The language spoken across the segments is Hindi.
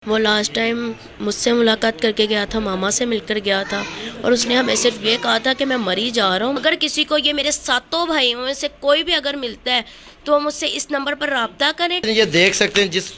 वो लास्ट टाइम मुझसे मुलाकात करके गया था, मामा से मिलकर गया था और उसने हमें सिर्फ ये कहा था कि मैं मरी जा रहा हूँ। अगर किसी को ये मेरे सातों भाइयों में से कोई भी अगर मिलता है तो वो मुझसे इस नंबर पर रब्ता करें। ये देख सकते हैं जिस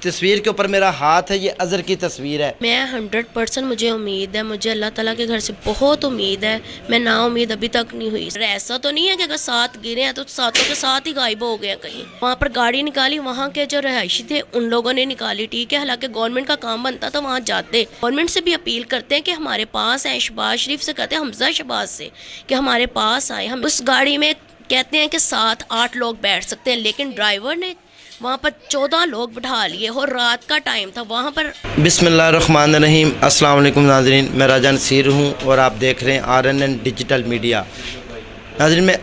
तस्वीर के ऊपर मेरा हाथ है, ये अज़हर की तस्वीर है। मैं 100% मुझे उम्मीद है, मुझे अल्लाह ताला के घर से बहुत उम्मीद है। मैं ना उम्मीद अभी तक नहीं हुई। ऐसा तो नहीं है कि अगर साथ गिरे हैं तो सातों के साथ ही गायब हो गए कहीं। वहाँ पर गाड़ी निकाली, वहाँ के जो रहायशी थे उन लोगों ने निकाली, ठीक है। हालांकि गवर्नमेंट का काम बनता तो वहाँ जाते। गवर्नमेंट से भी अपील करते हैं कि हमारे पास है, शहबाज शरीफ से कहते हैं, हमजा शहबाज से कि हमारे पास आए। हम उस गाड़ी में कहते हैं कि 7-8 लोग बैठ सकते हैं, लेकिन ड्राइवर ने वहाँ पर 14 लोग बिठा लिए और रात का टाइम था वहाँ पर। बिस्मिल्लाहिर्रहमानिर्रहीम। अस्सलाम वालेकुम नाज़रीन, मैं राजा नसीर हूँ और आप देख रहे हैं RNN डिजिटल मीडिया। नाज़रीन, में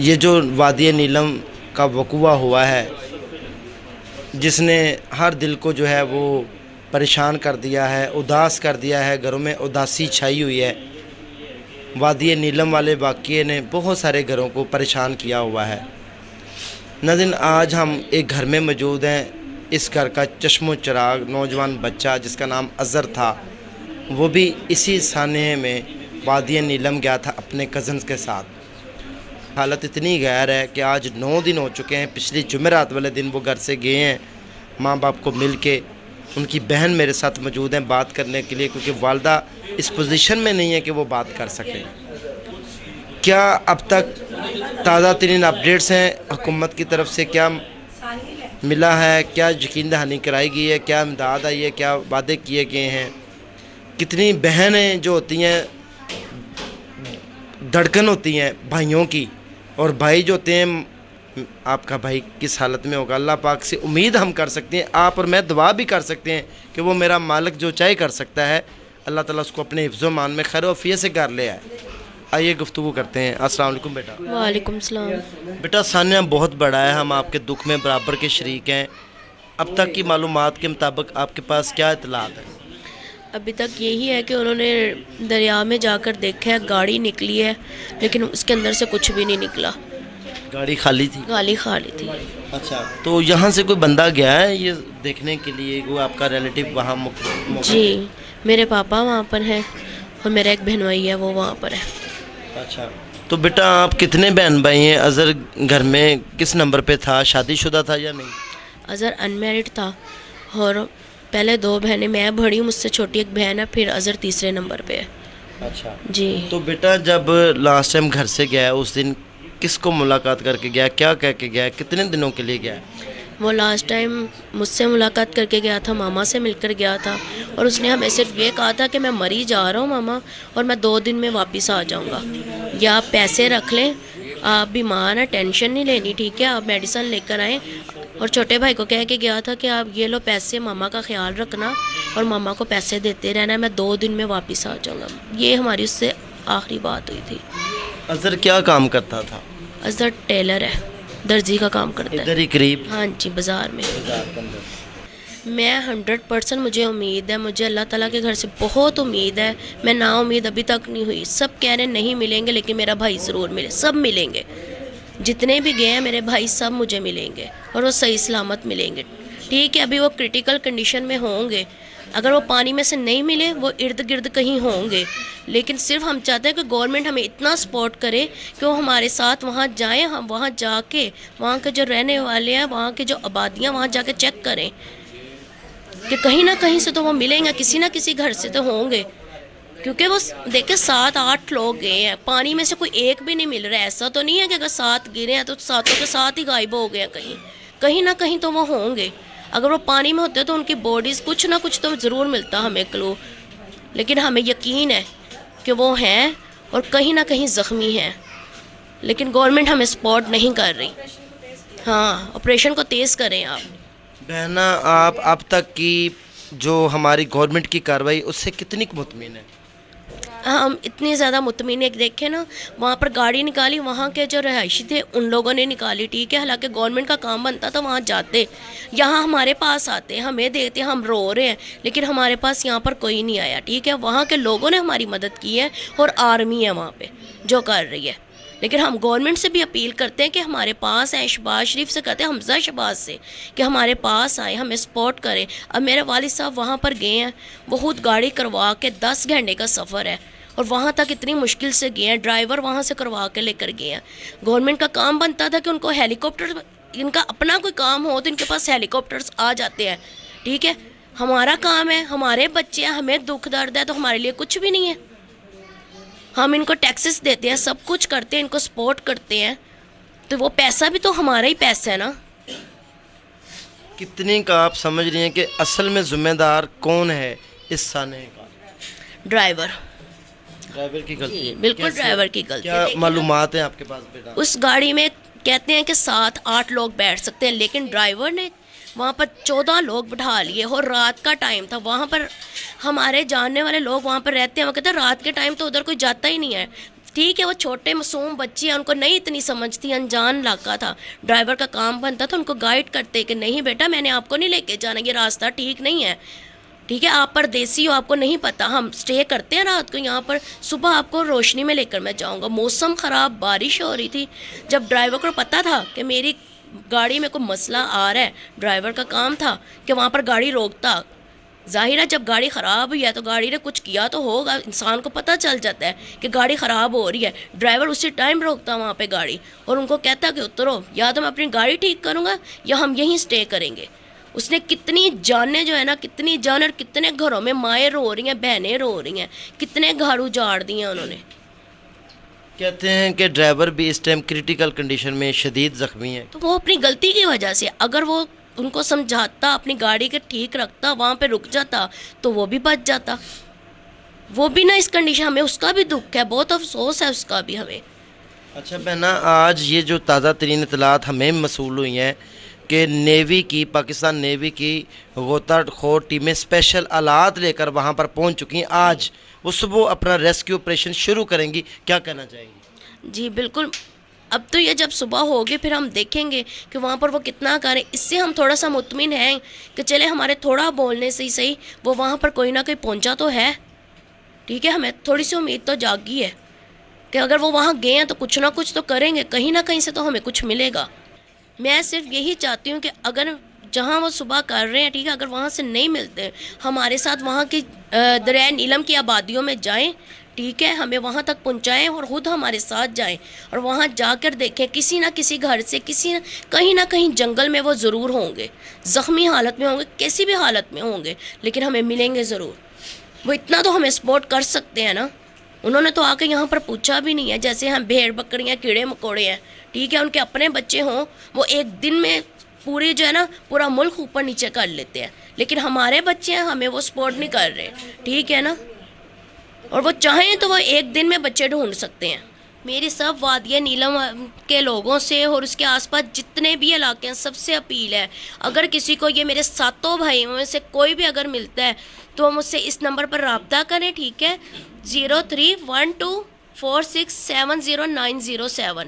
ये जो वादी नीलम का वक़ुआ हुआ है, जिसने हर दिल को जो है वो परेशान कर दिया है, उदास कर दिया है, घरों में उदासी छाई हुई है। वादी नीलम वाले वाक़ये ने बहुत सारे घरों को परेशान किया हुआ है। नाज़रीन, आज हम एक घर में मौजूद हैं। इस घर का चश्मो चिराग नौजवान बच्चा जिसका नाम अज़हर था, वो भी इसी सानहे में वादी नीलम गया था अपने कज़न्स के साथ। हालत इतनी गैर है कि आज 9 दिन हो चुके हैं। पिछली जुमेरात वाले दिन वो घर से गए हैं माँ बाप को मिल के। उनकी बहन मेरे साथ मौजूद हैं बात करने के लिए, क्योंकि वालदा इस पोजीशन में नहीं है कि वो बात कर सकें। क्या अब तक ताज़ा तरीन अपडेट्स हैं हुकूमत की तरफ से? क्या मिला है? क्या यकीन दहानी कराई गई है? क्या इमदाद आई है? क्या वादे किए गए हैं? कितनी बहनें जो होती हैं, धड़कन होती हैं भाइयों की, और भाई जो होते हैं, आपका भाई किस हालत में होगा? अल्लाह पाक से उम्मीद हम कर सकते हैं, आप और मैं दुआ भी कर सकते हैं कि वो मेरा मालिक जो चाहे कर सकता है, अल्लाह ताला उसको अपने हिफ्ज़ मान में खैर वफ़ियत से कर ले आए। आइए गुफ्तगू करते हैं। अस्सलाम वालेकुम बेटा। वालेकुम सलाम। बेटा, सान्या बहुत बड़ा है, हम आपके दुख में बराबर के शरीक हैं। अब तक की मालूमात के मुताबिक आपके पास क्या इतलात है? अभी तक यही है कि उन्होंने दरिया में जाकर देखा है, गाड़ी निकली है लेकिन उसके अंदर से कुछ भी नहीं निकला। गाड़ी खाली थी? गाली खाली थी। अच्छा, तो यहाँ से कोई बंदा गया है ये देखने के लिए? वो आपका रिलेटिव वहाँ जी, मेरे पापा वहाँ पर हैं और मेरा एक बहनोई है, वो वहाँ पर है। अच्छा, तो बेटा आप कितने बहन भाई हैं? अज़हर घर में किस नंबर पे था? शादीशुदा था या नहीं? अज़हर अनमैरिड था और पहले 2 बहनें, मैं बड़ी हूँ, मुझसे छोटी एक बहन है, फिर अज़हर तीसरे नंबर पे है। अच्छा जी। तो बेटा जब लास्ट टाइम घर से गया उस दिन किसको मुलाकात करके गया, क्या कह के गया, कितने दिनों के लिए गया? वो लास्ट टाइम मुझसे मुलाकात करके गया था, मामा से मिलकर गया था और उसने हमें सिर्फ ये कहा था कि मैं मरी जा रहा हूँ मामा और मैं 2 दिन में वापस आ जाऊँगा, या आप पैसे रख लें, आप बीमार हैं, टेंशन नहीं लेनी, ठीक है, आप मेडिसिन लेकर आएँ। और छोटे भाई को कह के गया था कि आप ये लो पैसे, मामा का ख्याल रखना और मामा को पैसे देते रहना, मैं 2 दिन में वापस आ जाऊँगा। ये हमारी उससे आखिरी बात हुई थी। अज़हर क्या काम करता था? अज़हर टेलर है, दर्जी का काम करता है। इधर ही करीब? हाँ जी, बाज़ार में। मैं 100% मुझे उम्मीद है, मुझे अल्लाह ताला के घर से बहुत उम्मीद है। मैं ना उम्मीद अभी तक नहीं हुई। सब कह रहे नहीं मिलेंगे, लेकिन मेरा भाई ज़रूर मिले, सब मिलेंगे। जितने भी गए हैं मेरे भाई सब मुझे मिलेंगे और वो सही सलामत मिलेंगे, ठीक है। अभी वो क्रिटिकल कंडीशन में होंगे, अगर वो पानी में से नहीं मिले वो इर्द गिर्द कहीं होंगे, लेकिन सिर्फ हम चाहते हैं कि गवर्नमेंट हमें इतना सपोर्ट करे कि वो हमारे साथ वहाँ जाएं, हम वहाँ जाके वहाँ के जो रहने वाले हैं, वहाँ के जो आबादियाँ, वहाँ जाके चेक करें कि कहीं ना कहीं से तो वो मिलेंगे, किसी ना किसी घर से तो होंगे, क्योंकि वो देखे 7-8 लोग गए हैं, पानी में से कोई एक भी नहीं मिल रहा है। ऐसा तो नहीं है कि अगर 7 गिरे हैं तो सातों के साथ ही गायब हो गए हैं कहीं, कहीं ना कहीं तो वो होंगे। अगर वो पानी में होते तो उनकी बॉडीज़ कुछ ना कुछ तो ज़रूर मिलता हमें क्लू, लेकिन हमें यकीन है कि वो हैं और कहीं ना कहीं ज़ख्मी हैं, लेकिन गवर्नमेंट हमें सपोर्ट नहीं कर रही। हाँ, ऑपरेशन को तेज़ करें आप। बहना, आप अब तक की जो हमारी गवर्नमेंट की कार्रवाई उससे कितनी मुतमिन है? हम इतनी ज़्यादा मुतमिन है, देखें ना, वहाँ पर गाड़ी निकाली, वहाँ के जो रहायशी थे उन लोगों ने निकाली, ठीक है। हालांकि गवर्नमेंट का काम बनता तो वहाँ जाते, यहाँ हमारे पास आते, हमें देते, हम रो रहे हैं, लेकिन हमारे पास यहाँ पर कोई नहीं आया, ठीक है। वहाँ के लोगों ने हमारी मदद की है और आर्मी है वहाँ पे जो कर रही है, लेकिन हम गवर्नमेंट से भी अपील करते हैं कि हमारे पास हैं, शहबाज शरीफ से कहते हैं, हमजा शहबाज से, कि हमारे पास आए, हमें सपोर्ट करें। अब मेरे वालिद साहब वहाँ पर गए हैं, बहुत गाड़ी करवा के 10 घंटे का सफ़र है और वहाँ तक इतनी मुश्किल से गए हैं, ड्राइवर वहाँ से करवा के लेकर गए हैं। गवर्नमेंट का काम बनता था कि उनको हेलीकॉप्टर, इनका अपना कोई काम हो तो इनके पास हेलीकॉप्टर्स आ जाते हैं, ठीक है। हमारा काम है, हमारे बच्चे हैं, हमें दुख दर्द है, तो हमारे लिए कुछ भी नहीं है। हम इनको टैक्सेस देते हैं, सब कुछ करते हैं, इनको सपोर्ट करते हैं, तो वो पैसा भी तो हमारा ही पैसा है ना। कितनी का आप समझ रही हैं कि असल में जिम्मेदार कौन है इस साने का? ड्राइवर। ड्राइवर की गलती? जी बिल्कुल, ड्राइवर की गलती। क्या मालूमात है आपके पास बेटा? उस गाड़ी में कहते हैं कि 7-8 लोग बैठ सकते हैं, लेकिन ड्राइवर ने वहाँ पर 14 लोग बिठा लिए और रात का टाइम था। वहाँ पर हमारे जानने वाले लोग वहाँ पर रहते हैं, वो कहते हैं रात के टाइम तो उधर कोई जाता ही नहीं है। ठीक है, वो छोटे मासूम बच्चे हैं, उनको नहीं इतनी समझ थी, अनजान इलाका था। ड्राइवर का काम बनता था उनको गाइड करते कि नहीं बेटा मैंने आपको नहीं लेके जाना, ये रास्ता ठीक नहीं है, ठीक है, आप परदेसी हो, आपको नहीं पता, हम स्टे करते हैं रात को यहाँ पर, सुबह आपको रोशनी में लेकर मैं जाऊँगा। मौसम ख़राब, बारिश हो रही थी। जब ड्राइवर को पता था कि मेरी गाड़ी में कोई मसला आ रहा है, ड्राइवर का काम था कि वहाँ पर गाड़ी रोकता। जाहिर है जब गाड़ी ख़राब हुई है तो गाड़ी ने कुछ किया तो होगा, इंसान को पता चल जाता है कि गाड़ी ख़राब हो रही है। ड्राइवर उसी टाइम रोकता वहाँ पे गाड़ी और उनको कहता कि उतरो, या तो मैं अपनी गाड़ी ठीक करूँगा या हम यहीं स्टे करेंगे। उसने कितनी जानें जो है ना, कितनी जान, और कितने घरों में माएँ रो रही हैं, बहनें रो रही हैं, कितने घर उजाड़ दिए हैं उन्होंने। कहते हैं कि ड्राइवर भी इस टाइम क्रिटिकल कंडीशन में शदीद ज़ख्मी है। तो वो अपनी गलती की वजह से, अगर वो उनको समझाता, अपनी गाड़ी के ठीक रखता, वहाँ पे रुक जाता, तो वो भी बच जाता। वो भी ना इस कंडीशन, हमें उसका भी दुख है, बहुत अफसोस है उसका भी हमें। अच्छा बहना, आज ये जो ताज़ा तरीन इतलात हमें मसूल हुई हैं कि नेवी की, पाकिस्तान नेवी की गोताखोर टीमें स्पेशल आलात लेकर वहाँ पर पहुँच चुकी हैं। आज वो सुबह अपना रेस्क्यू ऑपरेशन शुरू करेंगी, क्या कहना चाहेंगी? जी बिल्कुल, अब तो ये जब सुबह होगी फिर हम देखेंगे कि वहाँ पर वो कितना करें। इससे हम थोड़ा सा मुतमिन हैं कि चले हमारे थोड़ा बोलने से ही सही वो वहाँ पर कोई ना कोई पहुँचा तो है, ठीक है। हमें थोड़ी सी उम्मीद तो जागी है कि अगर वो वहाँ गए हैं तो कुछ ना कुछ तो करेंगे, कहीं ना कहीं से तो हमें कुछ मिलेगा। मैं सिर्फ यही चाहती हूँ कि अगर जहाँ वो सुबह कर रहे हैं, ठीक है, अगर वहाँ से नहीं मिलते, हमारे साथ वहाँ की दरिया नीलम की आबादियों में जाएं, ठीक है, हमें वहाँ तक पहुँचाएं और ख़ुद हमारे साथ जाएं और वहाँ जाकर देखें किसी ना किसी घर से, कहीं ना कहीं जंगल में वो ज़रूर होंगे, ज़ख्मी हालत में होंगे, किसी भी हालत में होंगे, लेकिन हमें मिलेंगे ज़रूर। वो इतना तो हमें सपोर्ट कर सकते हैं ना। उन्होंने तो आके यहाँ पर पूछा भी नहीं है, जैसे हम भेड़ बकरियाँ कीड़े मकोड़े हैं, ठीक है, उनके अपने बच्चे हों, वो एक दिन में पूरी जो है ना पूरा मुल्क ऊपर नीचे कर लेते हैं, लेकिन हमारे बच्चे हैं, हमें वो सपोर्ट नहीं कर रहे, ठीक है ना। और वो चाहें तो वो एक दिन में बच्चे ढूंढ सकते हैं। मेरी सब वादिया नीलम के लोगों से और उसके आसपास जितने भी इलाके हैं सबसे अपील है, अगर किसी को ये मेरे सातों भाइयों में से कोई भी अगर मिलता है तो मुझसे इस नंबर पर रब्ता करें, ठीक है, 031246709007।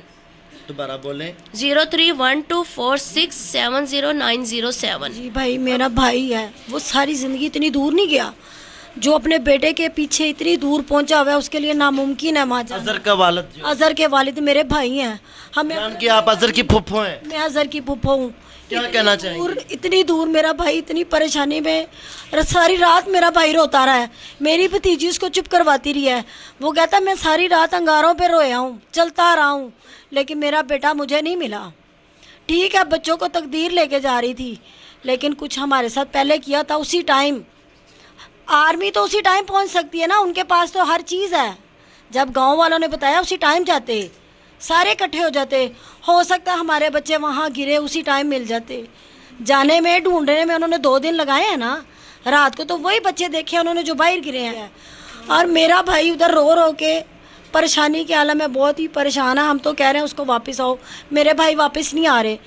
दोबारा बोलें। 031246709007। जी भाई, मेरा भाई है, वो सारी ज़िंदगी इतनी दूर नहीं गया, जो अपने बेटे के पीछे इतनी दूर पहुंचा हुआ है, उसके लिए नामुमकिन है वहाँ जाना। अजहर का वालिद, अजहर के वालिद मेरे भाई हैं। हमें कि आप अजहर की फुफ्फो हैं? मैं अजहर की फुफ्फो हूँ। क्या कहना चाहेंगे? इतनी दूर मेरा भाई इतनी परेशानी में, सारी रात मेरा भाई रोता रहा है, मेरी भतीजी उसको चुप करवाती रही है। वो कहता मैं सारी रात अंगारों पे रोया हूँ, चलता रहा हूँ, लेकिन मेरा बेटा मुझे नहीं मिला। ठीक है, बच्चों को तकदीर लेके जा रही थी, लेकिन कुछ हमारे साथ पहले किया था। उसी टाइम आर्मी तो उसी टाइम पहुंच सकती है ना, उनके पास तो हर चीज़ है। जब गांव वालों ने बताया उसी टाइम जाते, सारे इकट्ठे हो जाते। हो सकता है हमारे बच्चे वहाँ गिरे, उसी टाइम मिल जाते। जाने में, ढूंढने में उन्होंने 2 दिन लगाए हैं ना। रात को तो वही बच्चे देखे उन्होंने जो बाहर गिरे हैं, और मेरा भाई उधर रो रो के परेशानी के आलम में बहुत ही परेशान है। हम तो कह रहे हैं उसको वापस आओ, मेरे भाई वापस नहीं आ रहे।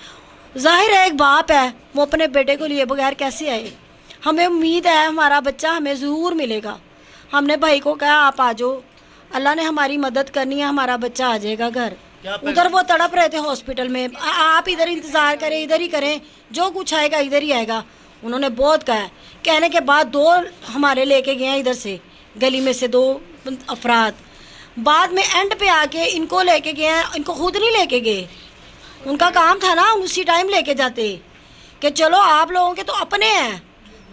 जाहिर है एक बाप है, वो अपने बेटे को लिए बगैर कैसे आए। हमें उम्मीद है हमारा बच्चा हमें ज़रूर मिलेगा। हमने भाई को कहा आप आ जाओ, अल्लाह ने हमारी मदद करनी है, हमारा बच्चा आ जाएगा घर। उधर वो तड़प रहे थे हॉस्पिटल में, आप इधर इंतज़ार करें, इधर ही करें, जो कुछ आएगा इधर ही आएगा। उन्होंने बहुत कहा। कहने के बाद 2 हमारे लेके गए हैं इधर से, गली में से 2 अफराद। बाद में एंड पे आके इनको लेके गए हैं, इनको खुद नहीं लेके गए। उनका काम था ना उसी टाइम लेके जाते कि चलो आप लोगों के तो अपने हैं।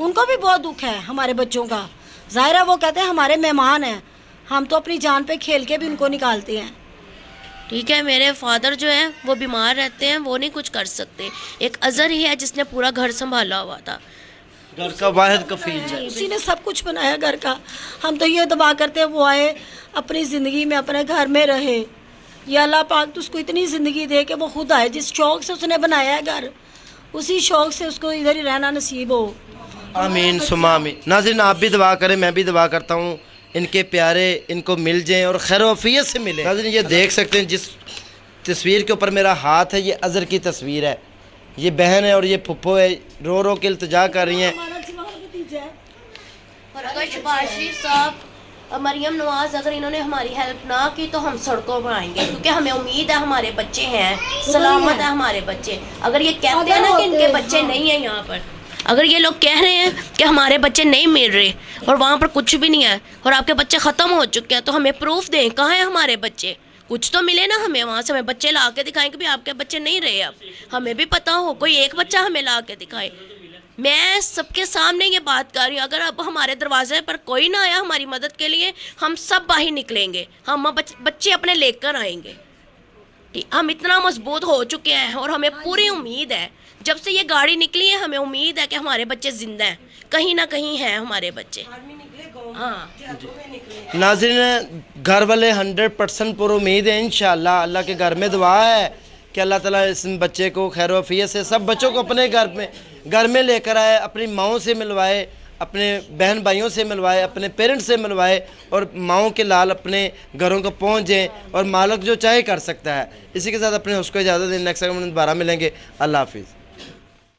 उनको भी बहुत दुख है हमारे बच्चों का। ज़ाहिर है वो कहते हैं हमारे मेहमान हैं, हम तो अपनी जान पे खेल के भी उनको निकालते हैं। ठीक है, मेरे फादर जो है वो बीमार रहते हैं, वो नहीं कुछ कर सकते। एक अज़हर ही है जिसने पूरा घर संभाला हुआ था, घर का वाहिद कफील है। उसी ने सब कुछ बनाया घर का। हम तो ये दुआ करते हैं वो आए, अपनी ज़िंदगी में अपने घर में रहे। या अल्लाह पाक तो उसको इतनी ज़िंदगी दे कि वो खुद आए। जिस शौक़ से उसने बनाया है घर, उसी शौक़ से उसको इधर ही रहना नसीब हो। आमीन सुमा आमीन। नाज़रीन आप भी दुआ करें, मैं भी दुआ करता हूँ इनके प्यारे इनको मिल जाएं और खैर वफ़ियत से मिले। नाज़रीन ये देख सकते हैं जिस तस्वीर के ऊपर मेरा हाथ है, ये अज़हर की तस्वीर है। ये बहन है और ये फुप्पो है, रो रो के इल्तिजा कर रही हैं। और अगर शबाशी साहब और मरियम नवाज़ अगर इन्होंने हमारी हेल्प ना की तो हम सड़कों पर आएंगे, क्योंकि हमें उम्मीद है हमारे बच्चे हैं, सलामत है हमारे बच्चे। अगर ये कहते हैं ना कि इनके बच्चे नहीं हैं यहाँ पर, अगर ये लोग कह रहे हैं कि हमारे बच्चे नहीं मिल रहे और वहाँ पर कुछ भी नहीं है और आपके बच्चे ख़त्म हो चुके हैं, तो हमें प्रूफ दें कहाँ हैं हमारे बच्चे। कुछ तो मिले ना हमें वहाँ से, हमें बच्चे ला के दिखाएं कि भी आपके बच्चे नहीं रहे। अब हमें भी पता हो, कोई एक बच्चा हमें ला के दिखाए। मैं सबके सामने ये बात कर रही हूँ, अगर अब हमारे दरवाजे पर कोई ना आया हमारी मदद के लिए, हम सब बाहर निकलेंगे, हम बच्चे अपने लेकर आएंगे। हम इतना मजबूत हो चुके हैं और हमें पूरी उम्मीद है, जब से ये गाड़ी निकली है हमें उम्मीद है कि हमारे बच्चे जिंदा हैं, कहीं ना कहीं हैं हमारे बच्चे। हाँ नाज़रीन घर वाले 100% पर उम्मीद है इंशाअल्लाह। अल्लाह के घर में दुआ है कि अल्लाह ताला इस बच्चे को खैर वफ़ियत से सब बच्चों को अपने घर में लेकर आए, अपनी माओं से मिलवाए, अपने बहन भाइयों से मिलवाए, अपने पेरेंट्स से मिलवाए और माओं के लाल अपने घरों को पहुँच जाएँ और मालिक जो चाहे कर सकता है। इसी के साथ अपने उसको इजाज़त दें। नेक्स्ट टाइम दोबारा मिलेंगे। अल्लाह हाफिज़।